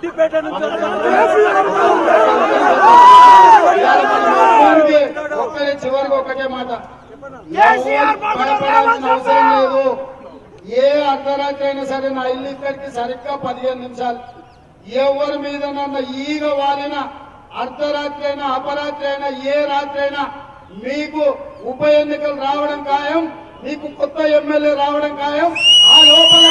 బుద్దిపేట నుంచి చివరికి ఒకటే మాట, భయపడాల్సిన అవసరం లేదు. ఏ అర్ధరాత్రి అయినా సరే నా ఇల్లు ఇక్కడికి సరిగ్గా 15 నిమిషాలు. ఎవరి మీద నన్న ఈగ వాలిన అర్ధరాత్రి అయినా అపరాత్రి అయినా ఏ రాత్రి అయినా మీకు ఉప ఎన్నికలు రావడం ఖాయం, మీకు కొత్త ఎమ్మెల్యే రావడం ఖాయం. ఆ లోపల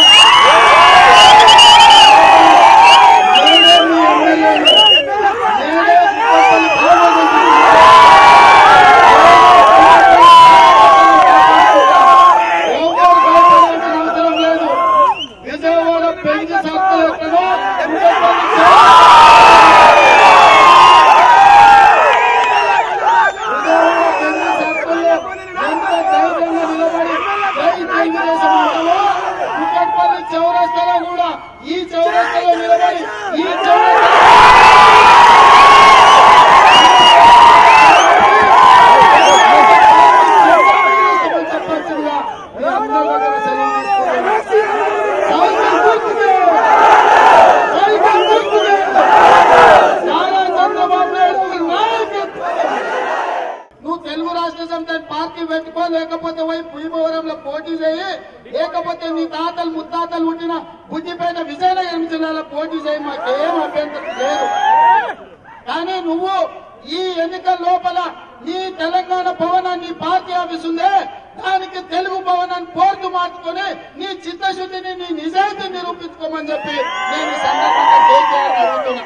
చౌరస్తాలో కూడా ఈ చౌరస్తాలో నిలబడి ఈ చెప్పచ్చుగా చంద్రబాబు నాయుడు నువ్వు తెలుగు రాష్ట్ర సమితి పార్టీ పెట్టుకో, లేకపోతే పోయి భీమవరంలో పోటీ చేయి, లేకపోతే నీ తాతలు ముత్తాతలు పుట్టిన బుద్దిపేట విజయనగరం జిల్లాలో పోటీ చేయి, మాకేం అభ్యంతరం లేదు. కానీ నువ్వు ఈ ఎన్నికల లోపల నీ తెలంగాణ భవనాన్ని పార్టీ ఆఫీస్ ఉందే దానికి తెలుగు భవనాన్ని పోర్టు మార్చుకొని నీ చిత్తశుద్ధిని నీ నిజాయితీ నిరూపించుకోమని చెప్పి నేను ఈ సందర్భంగా కేసీఆర్ అడుగుతున్నా.